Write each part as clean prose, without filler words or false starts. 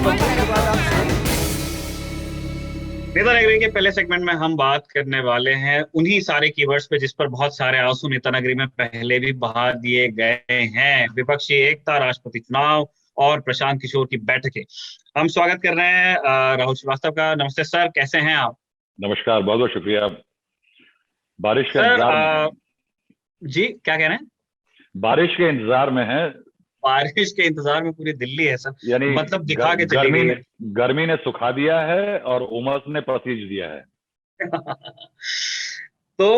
Break के बाद आप सुनिए। नेता नगरी के पहले सेगमेंट में हम बात करने वाले हैं उन्हीं सारे कीवर्ड्स पे जिस पर बहुत सारे आंसू नेता नगरी में पहले भी बहा दिए गए हैं। विपक्षी एकता, राष्ट्रपति चुनाव और प्रशांत किशोर की बैठकें। हम स्वागत कर रहे हैं राहुल श्रीवास्तव का। नमस्ते सर, कैसे हैं आप? नमस्कार, बहुत बहुत शुक्रिया। बारिश के सर इंतजार में हैं। जी क्या कह रहे हैं? बारिश के इंतजार में हैं। बारिश के इंतजार में पूरी दिल्ली है सर। यानी मतलब दिखा के चली गर्मी गई ने है। गर्मी ने सुखा दिया है और उमस ने पसीज दिया है। तो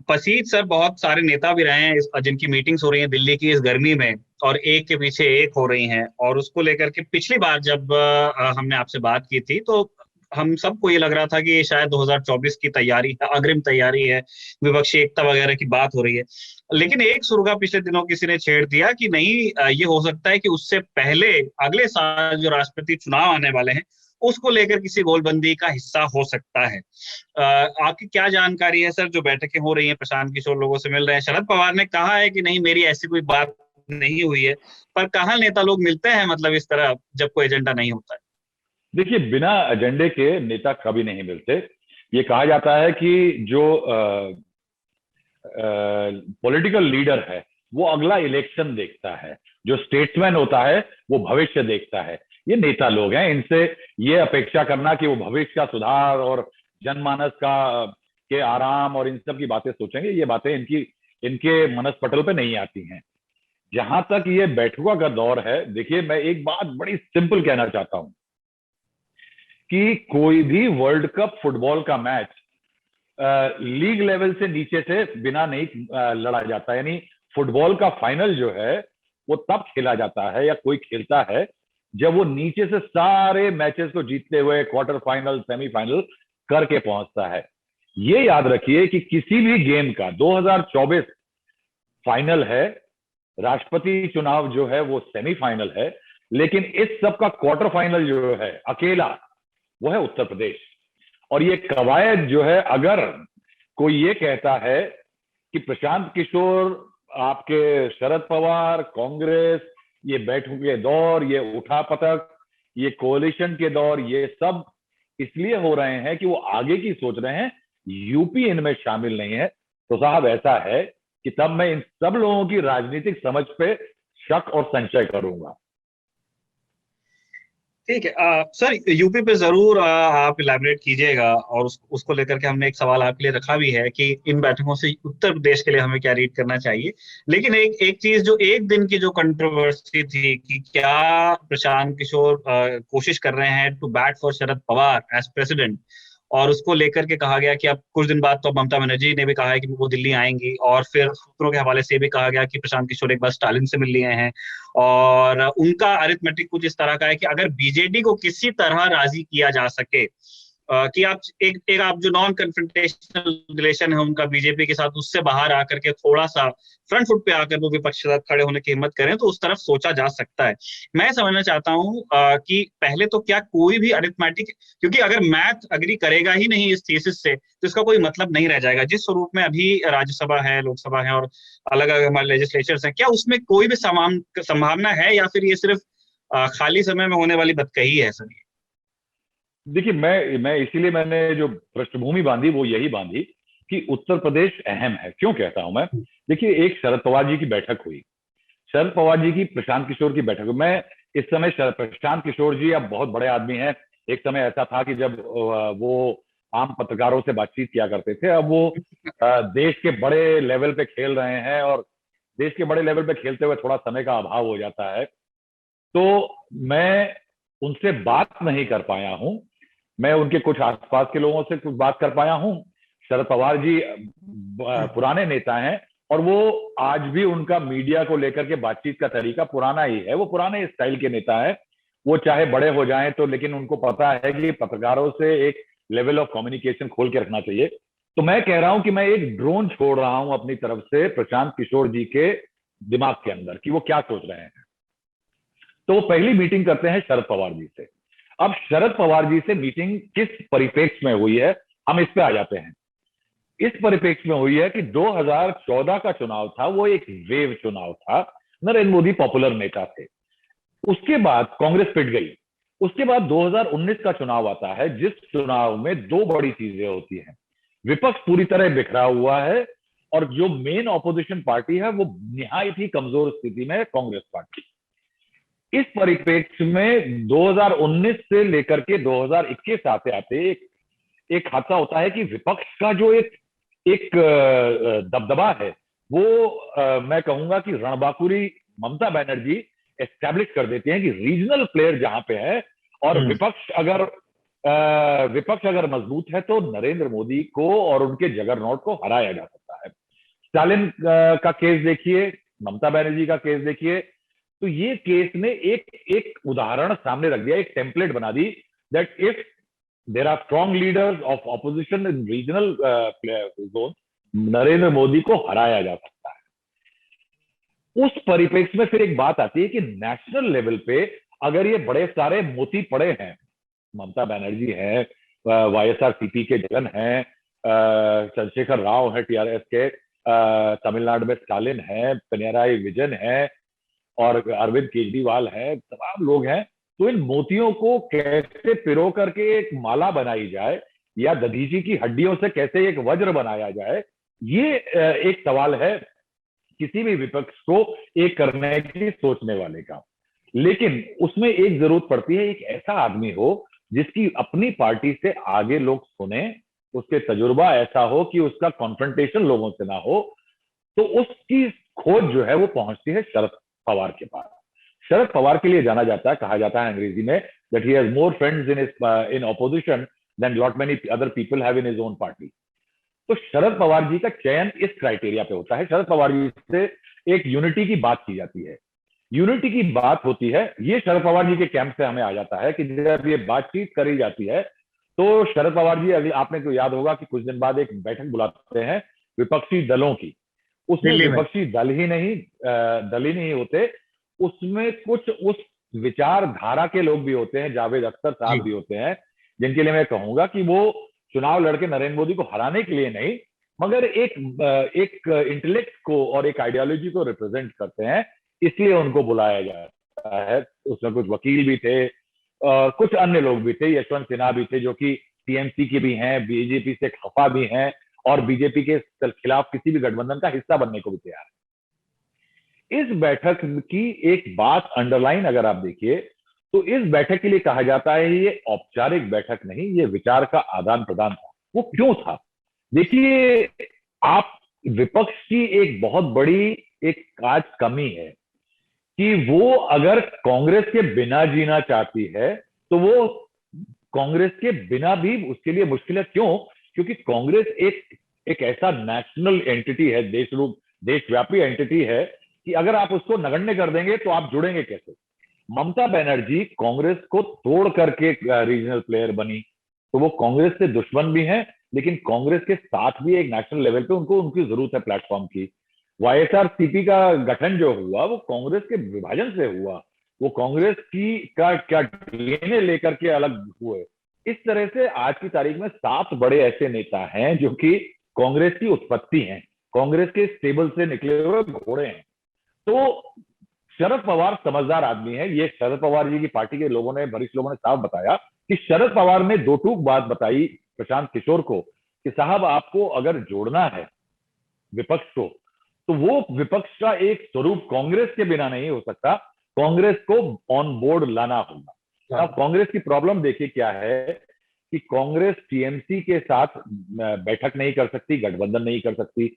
पसीज सर बहुत सारे नेता भी रहे हैं जिनकी मीटिंग्स हो रही हैं दिल्ली की इस गर्मी में, और एक के पीछे एक हो रही हैं। और उसको लेकर के पिछली बार जब हमने आपसे बात की थी तो हम सबको ये लग रहा था कि ये शायद 2024 की तैयारी है, अग्रिम तैयारी है, विपक्षी एकता वगैरह की बात हो रही है। लेकिन एक सुर्गा पिछले दिनों किसी ने छेड़ दिया कि नहीं, ये हो सकता है कि उससे पहले अगले साल जो राष्ट्रपति चुनाव आने वाले हैं उसको लेकर किसी गोलबंदी का हिस्सा हो सकता है। आपकी क्या जानकारी है सर? जो बैठकें हो रही हैं, प्रशांत किशोर लोगों से मिल रहे हैं, शरद पवार ने कहा है कि नहीं मेरी ऐसी कोई बात नहीं हुई है, पर कहाँ नेता लोग मिलते हैं मतलब इस तरह जब कोई एजेंडा नहीं होता है? देखिए, बिना एजेंडे के नेता कभी नहीं मिलते। ये कहा जाता है कि जो पॉलिटिकल लीडर है वो अगला इलेक्शन देखता है, जो स्टेट्समैन होता है वो भविष्य देखता है। ये नेता लोग हैं, इनसे ये अपेक्षा करना कि वो भविष्य का सुधार और जनमानस का के आराम और इन सब की बातें सोचेंगे, ये बातें इनके मनस्पटल पे नहीं आती हैं। जहां तक ये बैठकों का दौर है, देखिए मैं एक बात बड़ी सिंपल कहना चाहता हूं कि कोई भी वर्ल्ड कप फुटबॉल का मैच लीग लेवल से नीचे से बिना नहीं लड़ा जाता। यानी फुटबॉल का फाइनल जो है वो तब खेला जाता है या कोई खेलता है जब वो नीचे से सारे मैचेस को जीतते हुए क्वार्टर फाइनल सेमीफाइनल करके पहुंचता है। ये याद रखिए कि किसी भी गेम का 2024 फाइनल है, राष्ट्रपति चुनाव जो है वो सेमीफाइनल है, लेकिन इस सब का क्वार्टर फाइनल जो है अकेला वो है उत्तर प्रदेश। और ये कवायद जो है, अगर कोई ये कहता है कि प्रशांत किशोर, आपके शरद पवार, कांग्रेस, ये बैठकों के दौर, ये उठापटक, ये कोalition के दौर, ये सब इसलिए हो रहे हैं कि वो आगे की सोच रहे हैं, यूपी इनमें शामिल नहीं है, तो साहब ऐसा है कि तब मैं इन सब लोगों की राजनीतिक समझ पे शक और संशय करूंगा। ठीक है सर, यूपी पे जरूर आप इलैबोरेट कीजिएगा। और उसको लेकर के हमने एक सवाल आपके लिए रखा भी है कि इन बैठकों से उत्तर प्रदेश के लिए हमें क्या रीड करना चाहिए। लेकिन एक एक चीज, जो एक दिन की जो कंट्रोवर्सी थी कि क्या प्रशांत किशोर कोशिश कर रहे हैं to bat for Sharad Pawar as president, और उसको लेकर के कहा गया कि अब कुछ दिन बाद तो ममता बनर्जी ने भी कहा है कि वो दिल्ली आएंगी, और फिर सूत्रों के हवाले से भी कहा गया कि प्रशांत किशोर एक बार स्टालिन से मिल लिए हैं। और उनका अरिथमेटिक कुछ इस तरह का है कि अगर बीजेडी को किसी तरह राजी किया जा सके, कि आप एक आप जो नॉन कन्फ्रंटेशनल रिलेशन है उनका बीजेपी के साथ, उससे बाहर आकर के थोड़ा सा फ्रंट फुट पे आकर वो विपक्ष के साथ खड़े होने की हिम्मत करें, तो उस तरफ सोचा जा सकता है। मैं समझना चाहता हूं कि पहले तो क्या कोई भी अरिथमेटिक, क्योंकि अगर मैथ अग्री करेगा ही नहीं इस थीसिस से तो इसका कोई मतलब नहीं रह जाएगा। जिस स्वरूप में अभी राज्यसभा है, लोकसभा है और अलग अलग हमारे लेजिस्लेचर्स हैं, क्या उसमें कोई भी संभावना है, या फिर ये सिर्फ खाली समय में होने वाली बतकही है सर? देखिए, मैं इसीलिए मैंने जो पृष्ठभूमि बांधी वो यही बांधी कि उत्तर प्रदेश अहम है। क्यों कहता हूं मैं? देखिए, एक शरद पवार जी की बैठक हुई, शरद पवार जी की प्रशांत किशोर की बैठक हुई। मैं इस समय प्रशांत किशोर जी अब बहुत बड़े आदमी हैं। एक समय ऐसा था कि जब वो आम पत्रकारों से बातचीत किया करते थे, अब वो देश के बड़े लेवल पे खेल रहे हैं, और देश के बड़े लेवल पे खेलते हुए थोड़ा समय का अभाव हो जाता है। तो मैं उनसे बात नहीं कर पाया हूं। मैं उनके कुछ आसपास के लोगों से कुछ बात कर पाया हूं। शरद पवार जी पुराने नेता हैं, और वो आज भी उनका मीडिया को लेकर के बातचीत का तरीका पुराना ही है। वो पुराने स्टाइल के नेता है। वो चाहे बड़े हो जाएं तो, लेकिन उनको पता है कि पत्रकारों से एक लेवल ऑफ कम्युनिकेशन खोल के रखना चाहिए। तो मैं कह रहा हूं कि मैं एक ड्रोन छोड़ रहा हूं अपनी तरफ से प्रशांत किशोर जी के दिमाग के अंदर कि वो क्या सोच रहे हैं। तो वो पहली मीटिंग करते हैं शरद पवार जी से। अब शरद पवार जी से मीटिंग किस परिप्रेक्ष्य में हुई है, हम इस पे आ जाते हैं। इस परिप्रेक्ष्य में हुई है कि 2014 का चुनाव था, वो एक वेव चुनाव था। नरेंद्र मोदी पॉपुलर नेता थे। उसके बाद कांग्रेस पिट गई। उसके बाद 2019 का चुनाव आता है, जिस चुनाव में दो बड़ी चीजें होती हैं। विपक्ष पूरी तरह बिखरा हुआ है और जो मेन ऑपोजिशन पार्टी है वो निहायत ही कमजोर स्थिति में है, कांग्रेस पार्टी। इस परिप्रेक्ष्य में 2019 से लेकर के 2021 आते आते एक हादसा होता है कि विपक्ष का जो एक एक दबदबा है वो मैं कहूंगा कि रणबांकुरी ममता बनर्जी एस्टैब्लिश कर देते हैं कि रीजनल प्लेयर जहां पे है और विपक्ष अगर मजबूत है तो नरेंद्र मोदी को और उनके जगरनॉट को हराया जा सकता है। स्टालिन का केस देखिए, ममता बनर्जी का केस देखिए, तो ये केस ने एक एक उदाहरण सामने रख दिया, एक टेम्पलेट बना दी that if there are strong leaders of opposition in regional zone, Narendra Modi को हराया जा सकता है। उस परिप्रेक्ष्य में फिर एक बात आती है कि नेशनल लेवल पे अगर ये बड़े सारे मोती पड़े हैं, ममता बनर्जी है, वाईएसआरसीपी के जगन है, चंद्रशेखर राव है टीआरएस के, तमिलनाडु में स्टालिन है, पिनराई विजयन है और अरविंद केजरीवाल है, तमाम लोग हैं, तो इन मोतियों को कैसे पिरो करके एक माला बनाई जाए या दधीची की हड्डियों से कैसे एक वज्र बनाया जाए, ये एक सवाल है किसी भी विपक्ष को एक करने की सोचने वाले का। लेकिन उसमें एक जरूरत पड़ती है, एक ऐसा आदमी हो जिसकी अपनी पार्टी से आगे लोग सुने, उसके तजुर्बा ऐसा हो कि उसका कॉन्फ्रंटेशन लोगों से ना हो, तो उसकी खोज जो है वो पहुंचती है शरद पवार के पास। शरद पवार के लिए जाना जाता है, कहा जाता है अंग्रेजी में that he has more friends in opposition than lot many other people have in his own party. तो शरद पवार जी का चयन इस क्राइटेरिया पे होता है। शरद पवार जी से एक यूनिटी की बात की जाती है, यूनिटी की बात होती है, ये शरद पवार जी के कैंप से हमें आ जाता है कि जब ये बातचीत करी जाती है तो शरद पवार जी, अभी आपने तो याद होगा कि कुछ दिन बाद एक बैठक बुलाते हैं विपक्षी दलों की। उसमें विपक्षी दल ही नहीं होते, उसमें कुछ उस विचारधारा के लोग भी होते हैं, जावेद अख्तर साहब भी होते हैं, जिनके लिए मैं कहूंगा कि वो चुनाव लड़के नरेंद्र मोदी को हराने के लिए नहीं, मगर एक इंटेलेक्ट को और एक आइडियोलॉजी को रिप्रेजेंट करते हैं, इसलिए उनको बुलाया जाता है। उसमें कुछ वकील भी थे, कुछ अन्य लोग भी थे, यशवंत सिन्हा भी थे जो कि टीएमसी के भी हैं, बीजेपी से खफा भी हैं और बीजेपी के खिलाफ किसी भी गठबंधन का हिस्सा बनने को भी तैयार है। इस बैठक की एक बात अंडरलाइन अगर आप देखिए तो इस बैठक के लिए कहा जाता है ये औपचारिक बैठक नहीं, ये विचार का आदान प्रदान था। वो क्यों था? देखिए, आप विपक्ष की एक बहुत बड़ी एक आज कमी है कि वो अगर कांग्रेस के बिना जीना चाहती है तो वो कांग्रेस के बिना भी उसके लिए मुश्किल है। क्यों? क्योंकि कांग्रेस एक ऐसा नेशनल एंटिटी है, देशव्यापी एंटिटी है कि अगर आप उसको नगण्य कर देंगे तो आप जुड़ेंगे कैसे? ममता बनर्जी कांग्रेस को तोड़ करके रीजनल प्लेयर बनी, तो वो कांग्रेस से दुश्मन भी है लेकिन कांग्रेस के साथ भी एक नेशनल लेवल पे उनकी जरूरत है प्लेटफॉर्म की। वाईएसआरसीपी का गठन जो हुआ वो कांग्रेस के विभाजन से हुआ, वो कांग्रेस की का क्या डीएनए लेकर के अलग हुए। इस तरह से आज की तारीख में 7 बड़े ऐसे नेता हैं जो कि कांग्रेस की उत्पत्ति हैं, कांग्रेस के स्टेबल से निकले हुए घोड़े हैं। तो शरद पवार समझदार आदमी है, ये शरद पवार जी की पार्टी के लोगों ने, वरिष्ठ लोगों ने साफ बताया कि शरद पवार ने दो टूक बात बताई प्रशांत किशोर को कि साहब आपको अगर जोड़ना है विपक्ष को तो वो विपक्ष का एक स्वरूप कांग्रेस के बिना नहीं हो सकता, कांग्रेस को ऑन बोर्ड लाना होगा। अब कांग्रेस की प्रॉब्लम देखिए क्या है कि कांग्रेस टीएमसी के साथ बैठक नहीं कर सकती, गठबंधन नहीं कर सकती,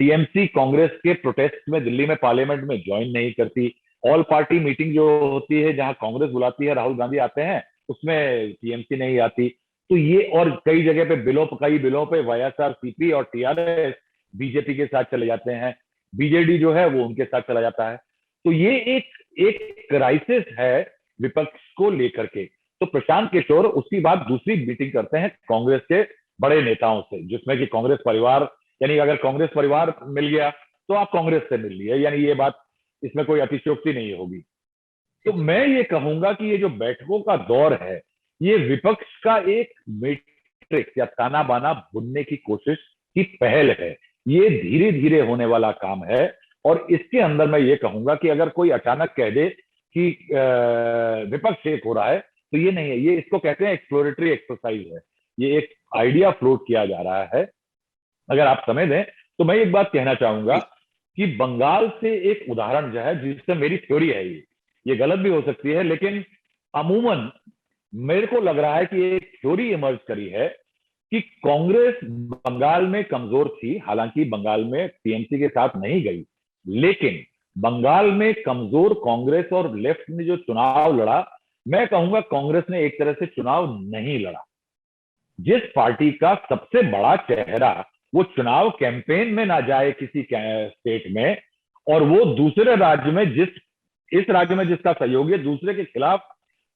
टीएमसी कांग्रेस के प्रोटेस्ट में दिल्ली में पार्लियामेंट में ज्वाइन नहीं करती, ऑल पार्टी मीटिंग जो होती है जहां कांग्रेस बुलाती है, राहुल गांधी आते हैं, उसमें टीएमसी नहीं आती। तो ये और कई जगह पे कई बिलों पे वाईएसआरसीपी और टीआरएस बीजेपी के साथ चले जाते हैं, बीजेडी जो है वो उनके साथ चला जाता है। तो ये एक क्राइसिस है विपक्ष को लेकर के। तो प्रशांत किशोर उसकी बाद दूसरी मीटिंग करते हैं कांग्रेस के बड़े नेताओं से, जिसमें कि कांग्रेस परिवार, यानी अगर कांग्रेस परिवार मिल गया तो आप कांग्रेस से मिल लिए, यानी ये बात, इसमें कोई अतिशयोक्ति नहीं होगी। तो मैं ये कहूंगा कि ये जो बैठकों का दौर है ये विपक्ष का एक मैट्रिक्स या ताना बाना बुनने की कोशिश की पहल है, ये धीरे धीरे होने वाला काम है। और इसके अंदर मैं ये कहूंगा कि अगर कोई अचानक कह दे कि विपक्ष एक हो रहा है तो ये नहीं है, ये इसको कहते हैं एक्सप्लोरेटरी एक्सरसाइज है, ये एक आइडिया फ्लोट किया जा रहा है। अगर आप समय दें तो मैं एक बात कहना चाहूंगा कि बंगाल से एक उदाहरण जो है, जिससे मेरी थ्योरी है, ये गलत भी हो सकती है, लेकिन अमूमन मेरे को लग रहा है कि एक थ्योरी इमर्ज करी है कि कांग्रेस बंगाल में कमजोर थी, हालांकि बंगाल में टीएमसी के साथ नहीं गई, लेकिन बंगाल में कमजोर कांग्रेस और लेफ्ट ने जो चुनाव लड़ा, मैं कहूंगा कांग्रेस ने एक तरह से चुनाव नहीं लड़ा। जिस पार्टी का सबसे बड़ा चेहरा वो चुनाव कैंपेन में ना जाए किसी स्टेट में, और वो दूसरे राज्य में इस राज्य में जिसका सहयोगी दूसरे के खिलाफ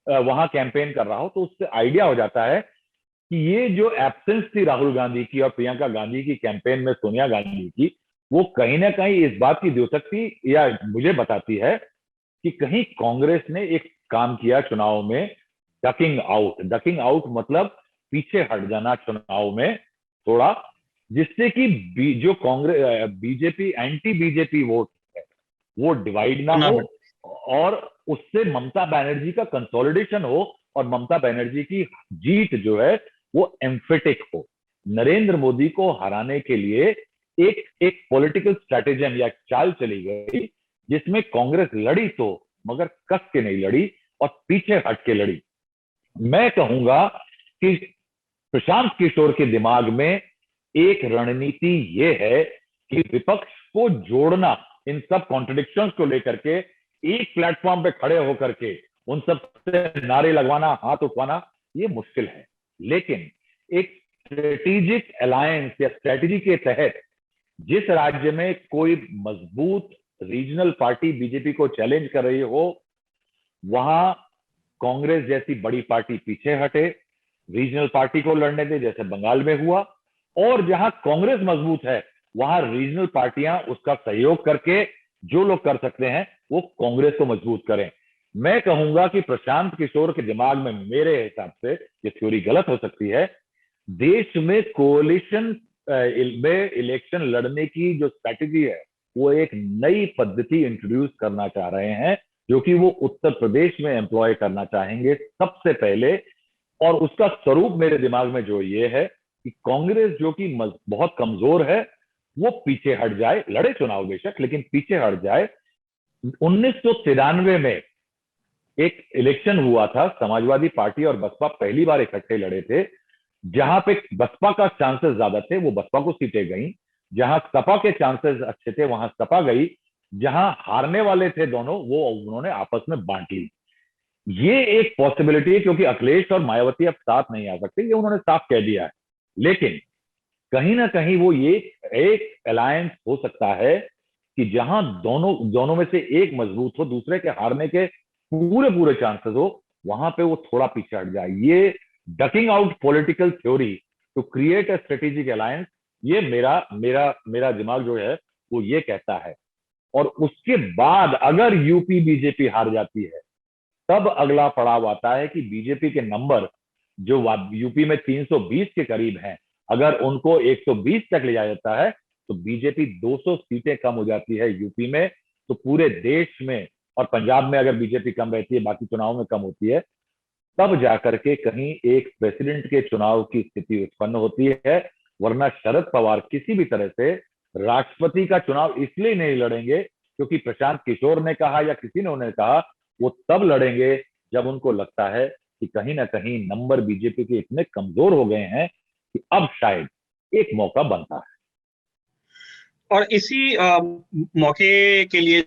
वहां कैंपेन कर रहा हो, तो उससे आइडिया हो जाता है कि ये जो एब्सेंस थी राहुल गांधी की और प्रियंका गांधी की कैंपेन में सोनिया गांधी की, वो कहीं ना कहीं इस बात की द्योतक थी, या मुझे बताती है कि कहीं कांग्रेस ने एक काम किया चुनाव में, डकिंग आउट मतलब पीछे हट जाना चुनाव में थोड़ा, जिससे कि जो Congress BJP anti BJP vote है वो डिवाइड ना हो, और उससे ममता बनर्जी का कंसोलिडेशन हो, और ममता बनर्जी की जीत जो है वो एम्फेटिक हो। नरेंद्र मोदी को हराने के लिए एक पॉलिटिकल स्ट्रैटेजी या चाल चली गई, जिसमें कांग्रेस लड़ी तो मगर कस के नहीं लड़ी और पीछे हट के लड़ी। मैं कहूंगा कि प्रशांत किशोर के दिमाग में एक रणनीति ये है कि विपक्ष को जोड़ना, इन सब कॉन्ट्रडिक्शंस को लेकर के एक प्लेटफॉर्म पे खड़े होकर के उन सब से नारे लगवाना, हाथ उठवाना, ये मुश्किल है। लेकिन एक स्ट्रेटेजिक अलायंस या स्ट्रेटेजी के तहत जिस राज्य में कोई मजबूत रीजनल पार्टी बीजेपी को चैलेंज कर रही हो, वहां कांग्रेस जैसी बड़ी पार्टी पीछे हटे, रीजनल पार्टी को लड़ने दे, जैसे बंगाल में हुआ, और जहां कांग्रेस मजबूत है वहां रीजनल पार्टियां उसका सहयोग करके जो लोग कर सकते हैं वो कांग्रेस को मजबूत करें। मैं कहूंगा कि प्रशांत किशोर के दिमाग में, मेरे हिसाब से ये थ्योरी गलत हो सकती है, देश में कोalition में इलेक्शन लड़ने की जो स्ट्रैटेजी है वो एक नई पद्धति इंट्रोड्यूस करना चाह रहे हैं, जो कि वो उत्तर प्रदेश में एम्प्लॉय करना चाहेंगे सबसे पहले। और उसका स्वरूप मेरे दिमाग में जो ये है कि कांग्रेस जो कि बहुत कमजोर है वो पीछे हट जाए, लड़े चुनाव बेशक लेकिन पीछे हट जाए। 1993 में एक इलेक्शन हुआ था, समाजवादी पार्टी और बसपा पहली बार इकट्ठे लड़े थे, जहां पे बसपा का चांसेस ज्यादा थे वो बसपा को सीटें गई, जहां सपा के चांसेस अच्छे थे वहां सपा गई, जहां हारने वाले थे दोनों वो उन्होंने आपस में बांट ली। ये एक पॉसिबिलिटी है, क्योंकि अखिलेश और मायावती अब साथ नहीं आ सकते, ये उन्होंने साफ कह दिया है। लेकिन कहीं ना कहीं वो ये एक अलायंस हो सकता है कि जहां दोनों में से एक मजबूत हो, दूसरे के हारने के पूरे पूरे चांसेस हो, वहां पे वो थोड़ा पीछे हट जाए। ये ducking out political theory to create a strategic alliance, ये मेरा मेरा मेरा दिमाग जो है वो ये कहता है। और उसके बाद अगर यूपी बीजेपी हार जाती है, तब अगला पड़ाव आता है कि बीजेपी के नंबर जो यूपी में 320 के करीब हैं, अगर उनको 120 तक ले जाया जाता है तो बीजेपी 200 सीटें कम हो जाती है यूपी में, तो पूरे देश में, और पंजाब में अगर बीजेपी कम रहती है, बाकी चुनाव में कम होती है, तब जाकर के कहीं एक प्रेसिडेंट के चुनाव की स्थिति उत्पन्न होती है। वरना शरद पवार किसी भी तरह से राष्ट्रपति का चुनाव इसलिए नहीं लड़ेंगे क्योंकि प्रशांत किशोर ने कहा या किसी ने उन्हें कहा, वो तब लड़ेंगे जब उनको लगता है कि कहीं ना कहीं नंबर बीजेपी के इतने कमजोर हो गए हैं कि अब शायद एक मौका बनता है। और इसी मौके के लिए,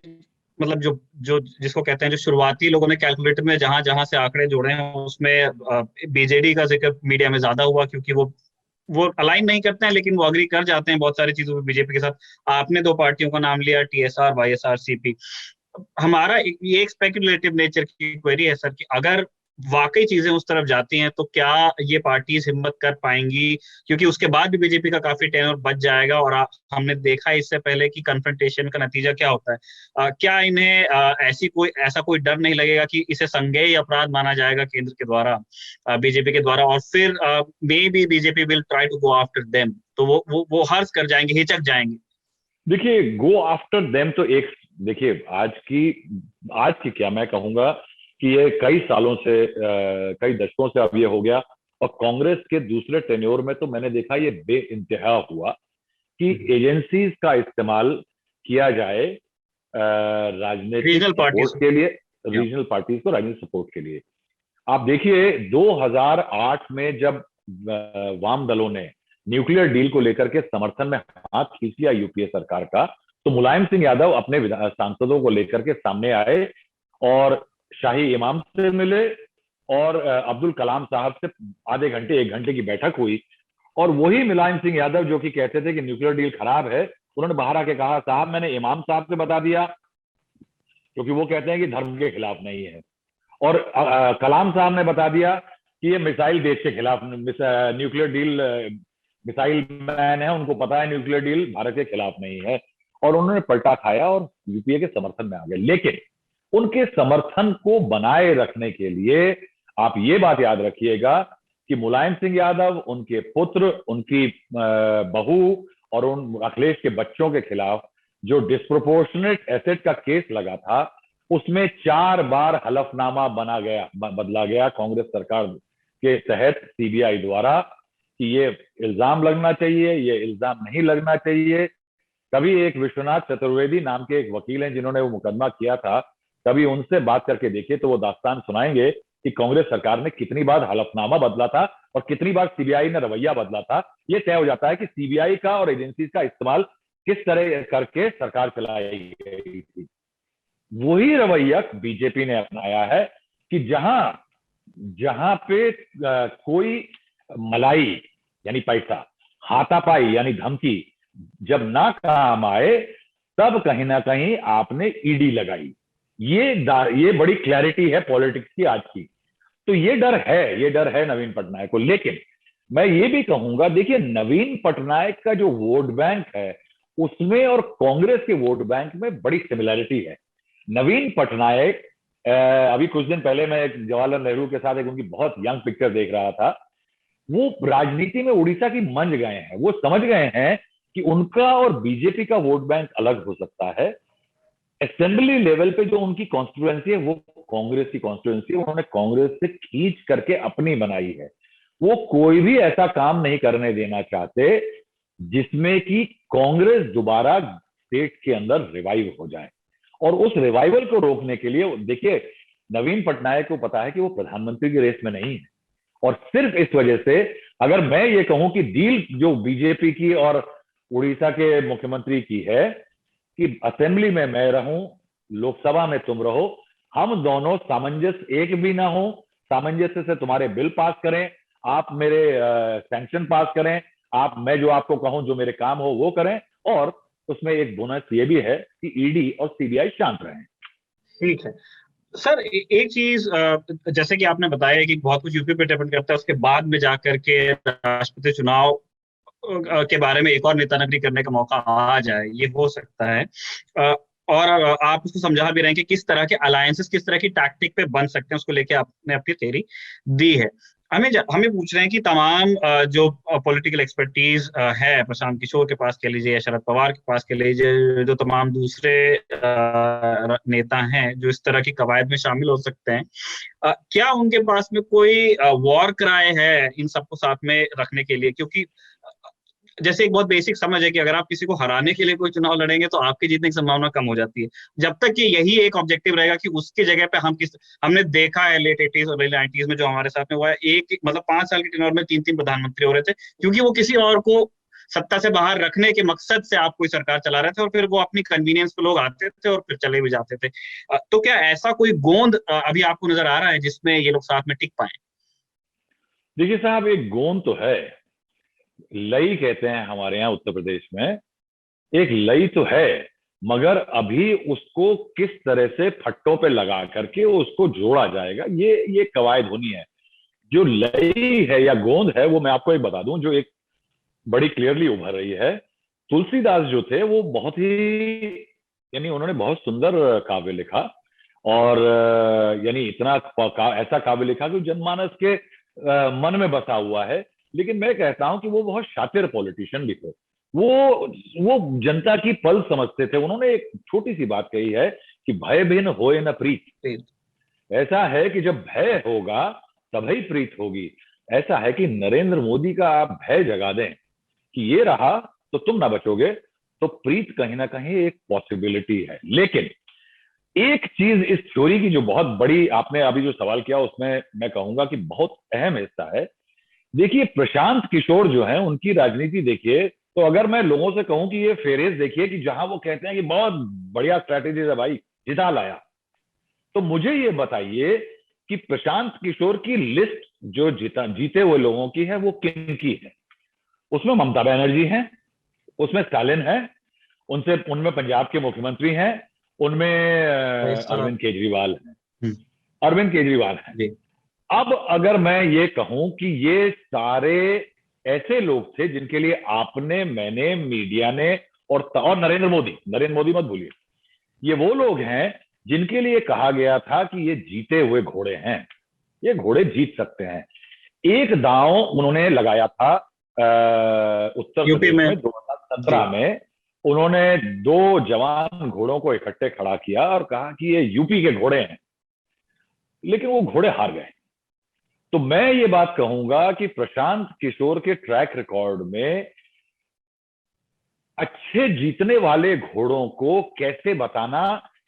मतलब जो जो जिसको कहते हैं, जो शुरुआती लोगों ने कैलकुलेटर में जहां जहां से आंकड़े जोड़े हैं उसमें बीजेडी का जिक्र मीडिया में ज्यादा हुआ, क्योंकि वो अलाइन नहीं करते हैं लेकिन वो अग्री कर जाते हैं बहुत सारी चीजों में बीजेपी के साथ। आपने दो पार्टियों का नाम लिया, टीएसआर, वाईएसआर, सीपी। हमारा ये एक स्पेक्युलेटिव नेचर की क्वेरी है सर, कि अगर वाकई चीजें उस तरफ जाती हैं तो क्या ये पार्टीज हिम्मत कर पाएंगी, क्योंकि उसके बाद भी बीजेपी का काफी टेनर बच जाएगा, और हमने देखा इससे पहले कि कन्फ्रंटेशन का नतीजा क्या होता है। क्या इन्हें ऐसा कोई डर नहीं लगेगा कि इसे संज्ञेय अपराध माना जाएगा केंद्र के द्वारा, बीजेपी के द्वारा, और फिर may be BJP will try to go after them, तो वो हर्ष कर जाएंगे, हिचक जाएंगे। देखिए, गो आफ्टर देम तो एक, देखिए आज की क्या मैं कहूंगा कि ये कई सालों से कई दशकों से अब ये हो गया। और कांग्रेस के दूसरे टेन्योर में तो मैंने देखा ये बेइंतहा हुआ कि एजेंसीज का इस्तेमाल किया जाए राजनीतिक रीजनल पार्टीज सपोर्ट के लिए, या रीजनल पार्टीज को राजनीतिक सपोर्ट के लिए। आप देखिए 2008 में जब वाम दलों ने न्यूक्लियर डील को लेकर के समर्थन में हाथ खींच लिया यूपीए सरकार का, तो मुलायम सिंह यादव अपने सांसदों को लेकर के सामने आए और शाही इमाम से मिले और अब्दुल कलाम साहब से आधे घंटे 1 घंटे की बैठक हुई। और वही मुलायम सिंह यादव जो कि कहते थे कि न्यूक्लियर डील खराब है, उन्होंने बाहर आके कहा साहब मैंने इमाम साहब से बता दिया, क्योंकि वो कहते हैं कि धर्म के खिलाफ नहीं है, और कलाम साहब ने बता दिया कि ये मिसाइल देश के खिलाफ, न्यूक्लियर डील मिसाइल मैन है, उनको पता है न्यूक्लियर डील भारत के खिलाफ नहीं है। और उन्होंने पलटा खाया और यूपीए के समर्थन में आ गए। लेकिन उनके समर्थन को बनाए रखने के लिए आप ये बात याद रखिएगा कि मुलायम सिंह यादव, उनके पुत्र, उनकी बहू और उन अखिलेश के बच्चों के खिलाफ जो डिस्प्रोपोर्शनेट एसेट का केस लगा था, उसमें 4 बार हलफनामा बदला गया कांग्रेस सरकार के तहत सीबीआई द्वारा कि ये इल्जाम लगना चाहिए, ये इल्जाम नहीं लगना चाहिए। कभी एक विश्वनाथ चतुर्वेदी नाम के एक वकील हैं जिन्होंने वो मुकदमा किया था, कभी उनसे बात करके देखिए तो वो दास्तान सुनाएंगे कि कांग्रेस सरकार ने कितनी बार हलफनामा बदला था और कितनी बार सीबीआई ने रवैया बदला था। ये तय हो जाता है कि सीबीआई का और एजेंसीज का इस्तेमाल किस तरह करके सरकार चलाई गई थी। वही रवैया बीजेपी ने अपनाया है कि जहां जहां पे कोई मलाई यानी पैसा, हाथापाई यानी धमकी जब ना काम आए, तब कहीं ना कहीं आपने ईडी लगाई। ये बड़ी क्लैरिटी है पॉलिटिक्स की आज की। तो ये डर है नवीन पटनायक को। लेकिन मैं ये भी कहूंगा, देखिए नवीन पटनायक का जो वोट बैंक है उसमें और कांग्रेस के वोट बैंक में बड़ी सिमिलैरिटी है। नवीन पटनायक, अभी कुछ दिन पहले मैं जवाहरलाल नेहरू के साथ एक उनकी बहुत यंग पिक्चर देख रहा था। वो राजनीति में उड़ीसा की मंझ गए हैं, वो समझ गए हैं कि उनका और बीजेपी का वोट बैंक अलग हो सकता है। असेंबली लेवल पे जो उनकी कॉन्स्टिट्यूएंसी है वो कांग्रेस की कॉन्स्टिट्यूएंसी है, उन्होंने कांग्रेस से खींच करके अपनी बनाई है। वो कोई भी ऐसा काम नहीं करने देना चाहते जिसमें कि कांग्रेस दोबारा स्टेट के अंदर रिवाइव हो जाए। और उस रिवाइवल को रोकने के लिए देखिए नवीन पटनायक को पता है कि वो प्रधानमंत्री की रेस में नहीं है, और सिर्फ इस वजह से अगर मैं ये कहूं कि डील जो बीजेपी की और उड़ीसा के मुख्यमंत्री की है कि असेंबली में मैं रहूं, लोकसभा में तुम रहो, हम दोनों सामंजस्य एक भी ना हो, सामंजस्य से तुम्हारे बिल पास करें, आप मेरे सैंक्शन पास करें, मैं जो आपको कहूं जो मेरे काम हो वो करें, और उसमें एक बोनस ये भी है कि ईडी और सीबीआई शांत रहें। ठीक है सर। एक चीज जैसे कि आपने बताया कि बहुत कुछ यूपी पे डिपेंड करता है, उसके बाद में जाकर के राष्ट्रपति चुनाव के बारे में एक और नेता नगरी करने का मौका आ जाए, ये हो सकता है। और आप उसको समझा भी रहे हैं कि किस तरह के अलायंसेस, किस तरह की टैक्टिक पे बन सकते हैं, उसको लेके आपने अपनी थ्योरी दी है। हमें पूछ रहे हैं कि तमाम जो पॉलिटिकल एक्सपर्टीज है, प्रशांत किशोर के पास कह लीजिए या शरद पवार के पास कह लीजिए, जो तमाम दूसरे नेता हैं जो इस तरह की कवायद में शामिल हो सकते हैं, क्या उनके पास में कोई वॉर क्राई है इन सबको साथ में रखने के लिए? क्योंकि जैसे एक बहुत बेसिक समझ है कि अगर आप किसी को हराने के लिए कोई चुनाव लड़ेंगे तो आपकी जीतने की संभावना कम हो जाती है। जब तक कि यही एक ऑब्जेक्टिव रहेगा कि उसकी जगह पे हमने देखा है लेट 80s और अर्ली 90s में जो हमारे साथ में हुआ है, मतलब 5 साल के टेन्योर में 3-3 प्रधानमंत्री हो रहे थे, क्योंकि वो किसी और को सत्ता से बाहर रखने के मकसद से आप कोई सरकार चला रहे थे, और फिर वो अपनी कन्वीनियंस पे लोग आते थे और फिर चले भी जाते थे। तो क्या ऐसा कोई गोंद अभी आपको नजर आ रहा है जिसमें ये लोग साथ में टिक पाए? देखिए साहब, एक गोंद तो है, लई कहते हैं हमारे यहाँ उत्तर प्रदेश में, एक लई तो है, मगर अभी उसको किस तरह से फट्टों पे लगा करके उसको जोड़ा जाएगा, ये कवायद होनी है। जो लई है या गोंद है वो मैं आपको एक बता दूं, जो एक बड़ी क्लियरली उभर रही है। तुलसीदास जो थे वो बहुत ही, यानी उन्होंने बहुत सुंदर काव्य लिखा, और यानी इतना ऐसा काव्य लिखा कि जनमानस के मन में बसा हुआ है। लेकिन मैं कहता हूं कि वो बहुत शातिर पॉलिटिशियन भी थे। वो जनता की पल समझते थे। उन्होंने एक छोटी सी बात कही है कि भय भिन्न होए न प्रीत। ऐसा है कि जब भय होगा तभी प्रीत होगी। ऐसा है कि नरेंद्र मोदी का आप भय जगा दें कि ये रहा तो तुम ना बचोगे, तो प्रीत कहीं ना कहीं एक पॉसिबिलिटी है। लेकिन एक चीज इस थ्योरी की जो बहुत बड़ी, आपने अभी जो सवाल किया उसमें मैं कहूंगा कि बहुत अहम हिस्सा है। देखिए, प्रशांत किशोर जो है उनकी राजनीति देखिए, तो अगर मैं लोगों से कहूं कि ये फेरेज देखिए कि जहां वो कहते हैं कि बहुत बढ़िया स्ट्रैटेजी है भाई, जिता लाया, तो मुझे ये बताइए कि प्रशांत किशोर की लिस्ट जो जीते हुए लोगों की है वो किन की है? उसमें ममता बनर्जी है, उसमें स्टालिन है, उनसे उनमें पंजाब के मुख्यमंत्री हैं, उनमें साहब। अरविंद केजरीवाल है, हम्म, अरविंद केजरीवाल है। जी। अब अगर मैं ये कहूं कि ये सारे ऐसे लोग थे जिनके लिए आपने, मैंने, मीडिया ने और नरेंद्र मोदी मत भूलिए, ये वो लोग हैं जिनके लिए कहा गया था कि ये जीते हुए घोड़े हैं, ये घोड़े जीत सकते हैं। एक दांव उन्होंने लगाया था उत्तर यूपी प्रदेश में। में जी। 2017 में। उन्होंने दो जवान घोड़ों को इकट्ठे खड़ा किया और कहा कि ये यूपी के घोड़े हैं, लेकिन वो घोड़े हार गए। तो मैं ये बात कहूंगा कि प्रशांत किशोर के ट्रैक रिकॉर्ड में अच्छे जीतने वाले घोड़ों को कैसे बताना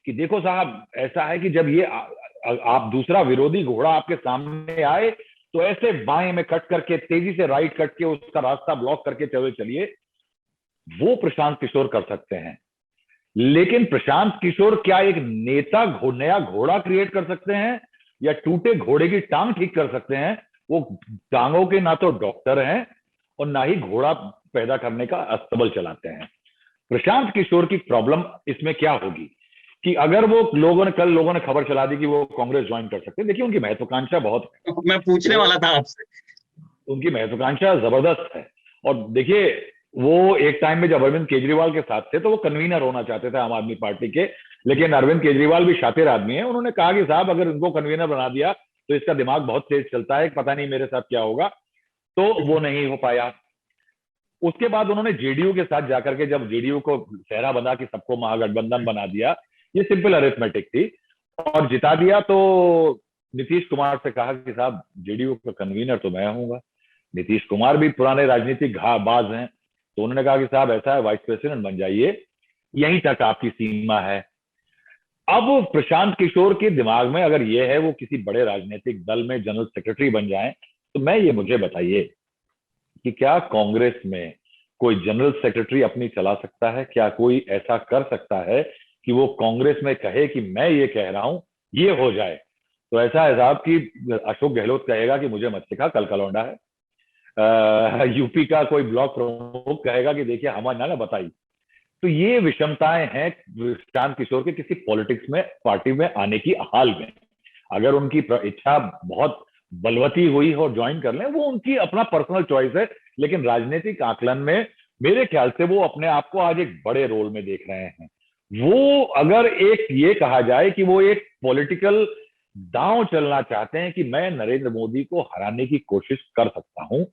कि देखो साहब, ऐसा है कि जब ये आप दूसरा विरोधी घोड़ा आपके सामने आए तो ऐसे बाएं में कट करके, तेजी से राइट कट के उसका रास्ता ब्लॉक करके चले चलिए, वो प्रशांत किशोर कर सकते हैं। लेकिन प्रशांत किशोर क्या एक नेता नया घोड़ा क्रिएट कर सकते हैं या टूटे घोड़े की टांग ठीक कर सकते हैं? वो टांगों के ना तो डॉक्टर हैं और ना ही घोड़ा पैदा करने का अस्तबल चलाते हैं। प्रशांत किशोर की प्रॉब्लम इसमें क्या होगी कि अगर वो कल लोगों ने खबर चला दी कि वो कांग्रेस ज्वाइन कर सकते हैं। देखिए, उनकी महत्वाकांक्षा बहुत है, मैं पूछने वो वाला था आपसे। उनकी महत्वाकांक्षा जबरदस्त है। और देखिए, वो एक टाइम में जब अरविंद केजरीवाल के साथ थे तो वो कन्वीनर होना चाहते थे आम आदमी पार्टी के, लेकिन अरविंद केजरीवाल भी शातिर आदमी है, उन्होंने कहा कि साहब अगर इनको कन्वीनर बना दिया तो इसका दिमाग बहुत तेज चलता है, पता नहीं मेरे साथ क्या होगा, तो वो नहीं हो पाया। उसके बाद उन्होंने जेडीयू के साथ जाकर के जब जेडीयू को सेहरा बना कि सबको महागठबंधन बना दिया, ये सिंपल अरिथमेटिक थी, और जिता दिया, तो नीतीश कुमार से कहा कि साहब जेडीयू का कन्वीनर तो मैं हूंगा। नीतीश कुमार भी पुराने राजनीतिक बाज हैं, तो उन्होंने कहा कि साहब ऐसा है, वाइस प्रेसिडेंट बन जाइए, यहीं तक आपकी सीमा है। अब प्रशांत किशोर के दिमाग में अगर ये है वो किसी बड़े राजनीतिक दल में जनरल सेक्रेटरी बन जाएं, तो मुझे बताइए कि क्या कांग्रेस में कोई जनरल सेक्रेटरी अपनी चला सकता है? क्या कोई ऐसा कर सकता है कि वो कांग्रेस में कहे कि मैं ये कह रहा हूं, ये हो जाए? तो ऐसा है साहब कि अशोक गहलोत कहेगा कि मुझे मत सिखा, कल कलौंडा है। यूपी का कोई ब्लॉक प्रमुख कहेगा कि देखिए हमारे ना बताई। तो ये विषमताएं हैं प्रशांत किशोर के किसी पॉलिटिक्स में, पार्टी में आने की हाल में। अगर उनकी इच्छा बहुत बलवती हुई और ज्वाइन कर लें, वो उनकी अपना पर्सनल चॉइस है, लेकिन राजनीतिक आकलन में मेरे ख्याल से वो अपने आप को आज एक बड़े रोल में देख रहे हैं। वो अगर एक ये कहा जाए कि वो एक पॉलिटिकल दांव चलना चाहते हैं कि मैं नरेंद्र मोदी को हराने की कोशिश कर सकता हूं,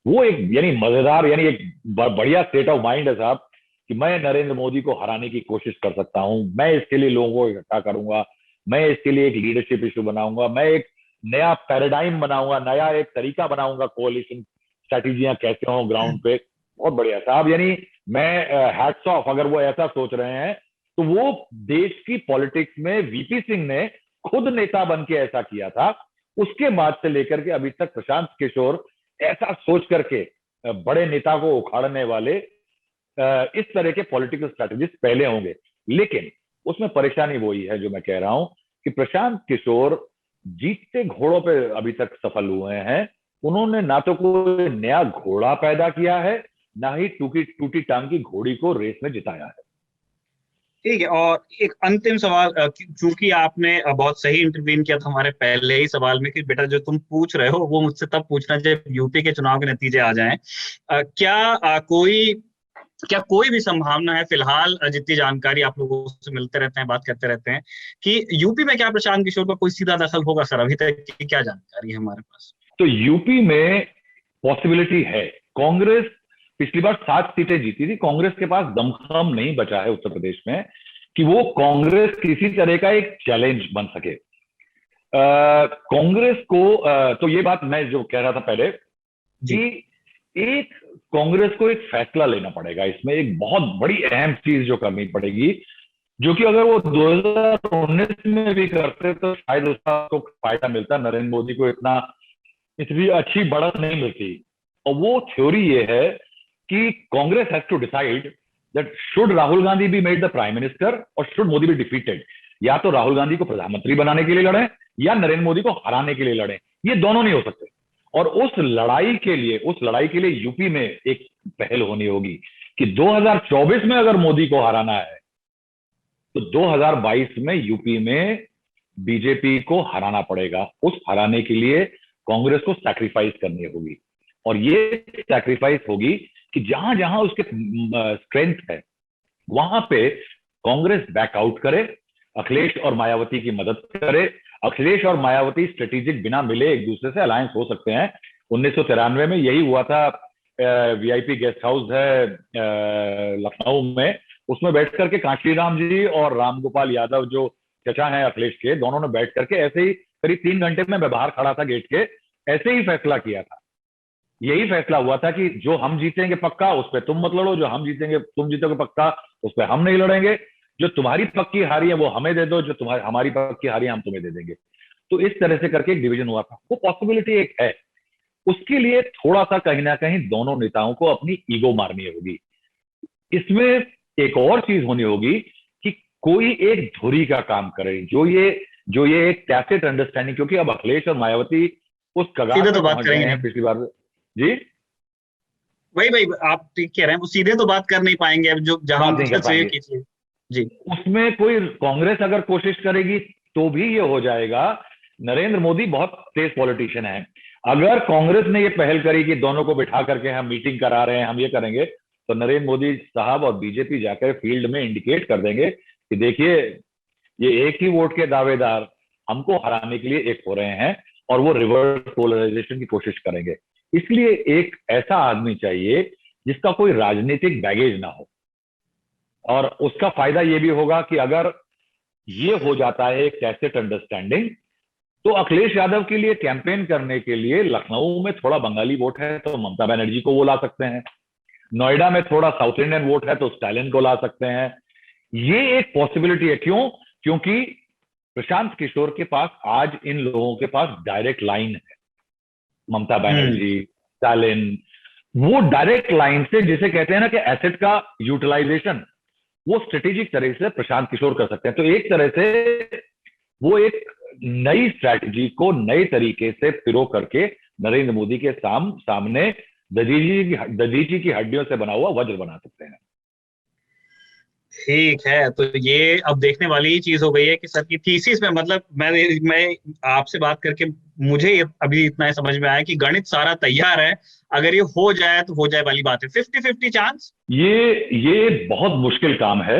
वो एक यानी मजेदार, यानी एक बढ़िया स्टेट ऑफ माइंड है साहब, कि मैं नरेंद्र मोदी को हराने की कोशिश कर सकता हूं, मैं इसके लिए लोगों को इकट्ठा करूंगा, मैं इसके लिए एक लीडरशिप इशू बनाऊंगा, मैं एक नया पैराडाइम बनाऊंगा, नया एक तरीका बनाऊंगा, कोalition स्ट्रैटेजियां कैसे हो ग्राउंड पे। बहुत बढ़िया साहब, यानी मैं हैट्स ऑफ, अगर वो ऐसा सोच रहे हैं तो वो देश की पॉलिटिक्स में वीपी सिंह ने खुद नेता बन के ऐसा किया था, उसके बाद से लेकर के अभी तक प्रशांत किशोर ऐसा सोच करके बड़े नेता को उखाड़ने वाले इस तरह के पॉलिटिकल स्ट्रैटेजिस्ट पहले होंगे। लेकिन उसमें परेशानी वही है जो मैं कह रहा हूं कि प्रशांत किशोर जीतते घोड़ों पे अभी तक सफल हुए हैं। उन्होंने ना तो कोई नया घोड़ा पैदा किया है, ना ही टूटी टूटी टांग की घोड़ी को रेस में जिताया है। ठीक है, और एक अंतिम सवाल, चूंकि आपने बहुत सही इंटरवीन किया था हमारे पहले ही सवाल में कि बेटा जो तुम पूछ रहे हो वो मुझसे तब पूछना जब यूपी के चुनाव के नतीजे आ जाएं। क्या कोई भी संभावना है फिलहाल, जितनी जानकारी आप लोगों से मिलते रहते हैं, बात करते रहते हैं, कि यूपी में क्या प्रशांत किशोर का कोई सीधा दखल होगा? सर, अभी तक की क्या जानकारी है हमारे पास? तो यूपी में पॉसिबिलिटी है। कांग्रेस पिछली बार 7 सीटें जीती थी, कांग्रेस के पास दमखम नहीं बचा है उत्तर प्रदेश में कि वो कांग्रेस किसी तरह का एक चैलेंज बन सके। कांग्रेस को तो ये बात मैं जो कह रहा था पहले जी। कि एक कांग्रेस को एक फैसला लेना पड़ेगा, इसमें एक बहुत बड़ी अहम चीज जो करनी पड़ेगी, जो कि अगर वो 2019 में भी करते तो शायद उसका तो फायदा मिलता, नरेंद्र मोदी को इतनी अच्छी बढ़त नहीं मिलती। और वो थ्योरी ये है कि Congress has to decide that should Rahul Gandhi be made the prime minister और शुड मोदी बी डिफीटेड। या तो राहुल गांधी को प्रधानमंत्री बनाने के लिए लड़े या नरेंद्र मोदी को हराने के लिए लड़े, ये दोनों नहीं हो सकते। और उस लड़ाई के लिए यूपी में एक पहल होनी होगी कि 2024 में अगर मोदी को हराना है तो 2022 में यूपी में बीजेपी को हराना पड़ेगा। उस हराने के लिए कांग्रेस को सैक्रिफाइस करनी होगी, और ये सैक्रिफाइस होगी कि जहां जहां उसके स्ट्रेंथ है वहां पे कांग्रेस बैकआउट करे, अखिलेश और मायावती की मदद करे। अखिलेश और मायावती स्ट्रेटेजिक बिना मिले एक दूसरे से अलायंस हो सकते हैं। 1993 में यही हुआ था। वीआईपी गेस्ट हाउस है लखनऊ में, उसमें बैठ करके कांशीराम जी और रामगोपाल यादव जो चचा हैं अखिलेश के, दोनों ने बैठ करके ऐसे ही करीब 3 घंटे में मैं बाहर खड़ा था गेट के, ऐसे ही फैसला किया था। यही फैसला हुआ था कि जो हम जीतेंगे पक्का उस पर तुम मत लड़ो, जो हम जीतेंगे तुम जीतोगे पक्का उस पर हम नहीं लड़ेंगे, जो तुम्हारी पक्की हारी है वो हमें दे दो, जो हमारी पक्की हारी है हम तुम्हें दे देंगे। तो इस तरह से करके एक डिवीजन हुआ था। वो पॉसिबिलिटी एक है। उसके लिए थोड़ा सा कहीं ना कहीं दोनों नेताओं को अपनी ईगो मारनी होगी। इसमें एक और चीज होनी होगी कि कोई एक धुरी का काम करे, जो ये एक टैसिट अंडरस्टैंडिंग, क्योंकि अब अखिलेश और मायावती उस कगार सीधे पे तो बात पहुंच गए करेंगे हैं नहीं। पिछली बार। जी, वही वही आप ठीक कह रहे हैं, वो सीधे तो बात कर नहीं पाएंगे अब, जो जहां बात नहीं उनसे कर चाहिए पाएंगे। कीजिए। जी। उसमें कोई कांग्रेस अगर कोशिश करेगी तो भी ये हो जाएगा। नरेंद्र मोदी बहुत तेज पॉलिटिशियन है। अगर कांग्रेस ने ये पहल करी कि दोनों को बिठा करके हम मीटिंग करा रहे हैं, हम ये करेंगे, तो नरेंद्र मोदी साहब और बीजेपी जाकर फील्ड में इंडिकेट कर देंगे कि देखिए ये एक ही वोट के दावेदार हमको हराने के लिए एक हो रहे हैं, और वो रिवर्स पोलराइजेशन की कोशिश करेंगे। इसलिए एक ऐसा आदमी चाहिए जिसका कोई राजनीतिक बैगेज ना हो, और उसका फायदा ये भी होगा कि अगर ये हो जाता है एक टैसिट अंडरस्टैंडिंग, तो अखिलेश यादव के लिए कैंपेन करने के लिए लखनऊ में थोड़ा बंगाली वोट है तो ममता बनर्जी को वो ला सकते हैं, नोएडा में थोड़ा साउथ इंडियन वोट है तो स्टालिन को ला सकते हैं। ये एक पॉसिबिलिटी है। क्यों? क्योंकि प्रशांत किशोर के पास आज इन लोगों के पास डायरेक्ट लाइन है, ममता बनर्जी, स्टालिन, वो डायरेक्ट लाइन से, जिसे कहते हैं ना कि एसेट का यूटिलाइजेशन, वो स्ट्रेटेजिक तरह से प्रशांत किशोर कर सकते हैं। तो एक तरह से वो एक नई स्ट्रैटेजी को नए तरीके से पिरो करके नरेंद्र मोदी के सामने दधीची की हड्डियों से बना हुआ वज्र बना सकते हैं। ठीक है, तो ये अब देखने वाली ही चीज हो गई है कि सर की थीसिस में, मतलब मैं आपसे बात करके मुझे अभी इतना ही समझ में आया कि गणित सारा तैयार है, अगर ये हो जाए तो हो जाए वाली बात है। 50-50 चांस। ये बहुत मुश्किल काम है,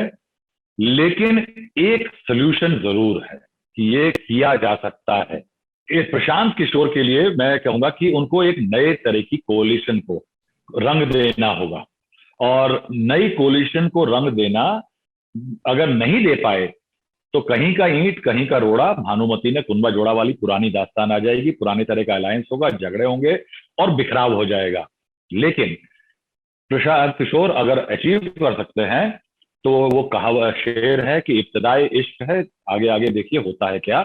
लेकिन एक सोल्यूशन जरूर है कि ये किया जा सकता है। इस प्रशांत किशोर के लिए मैं कहूंगा कि उनको एक नए तरह की कोalition को रंग देना होगा, और नई कोलिशन को रंग देना अगर नहीं दे पाए तो कहीं का ईंट कहीं का रोड़ा, भानुमति ने कुंभा जोड़ा वाली पुरानी दास्तान आ जाएगी। पुराने तरह का अलायंस होगा, झगड़े होंगे और बिखराव हो जाएगा। लेकिन प्रशांत किशोर अगर अचीव कर सकते हैं तो वो कहावत शेर है कि इब्तदाए इश्क है, आगे आगे देखिए होता है क्या।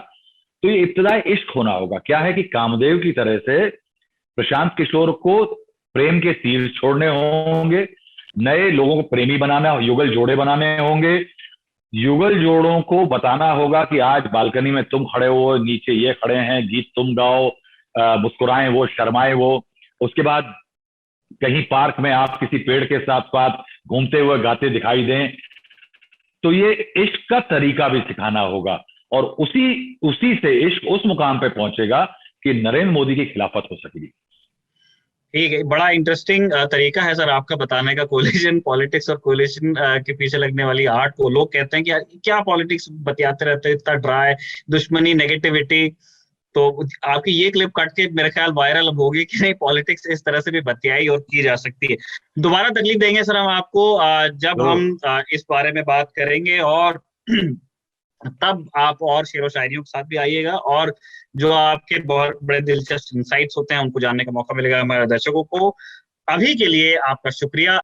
तो ये इब्तदाए इश्क होना होगा। क्या है कि कामदेव की तरह से प्रशांत किशोर को प्रेम के तीर छोड़ने होंगे, नए लोगों को प्रेमी बनाना, युगल जोड़े बनाने होंगे, युगल जोड़ों को बताना होगा कि आज बालकनी में तुम खड़े हो, नीचे ये खड़े हैं, गीत तुम गाओ, मुस्कुराएं वो, शर्माए वो। उसके बाद कहीं पार्क में आप किसी पेड़ के साथ साथ घूमते हुए गाते दिखाई दें। तो ये इश्क का तरीका भी सिखाना होगा, और उसी से इश्क उस मुकाम पे पहुंचेगा कि नरेंद्र मोदी की खिलाफत हो सकेगी। ठीक है, बड़ा इंटरेस्टिंग तरीका है सर आपका बताने का, कोलिशन पॉलिटिक्स और कोलिशन के पीछे लगने वाली आर्ट को। लोग कहते हैं कि यार क्या पॉलिटिक्स बतियाते रहते हैं, इतना ड्राई, दुश्मनी, नेगेटिविटी। तो आपकी ये क्लिप कट के मेरे ख्याल वायरल अब होगी कि नहीं, पॉलिटिक्स इस तरह से भी बतियाई और की जा सकती है। दोबारा तकलीफ देंगे सर हम आपको जब जरूर। हम इस बारे में बात करेंगे। और तब आप और शेरो शायरियों के साथ भी आइएगा, और जो आपके बहुत बड़े दिलचस्प इंसाइट्स होते हैं उनको जानने का मौका मिलेगा हमारे दर्शकों को। अभी के लिए आपका शुक्रिया।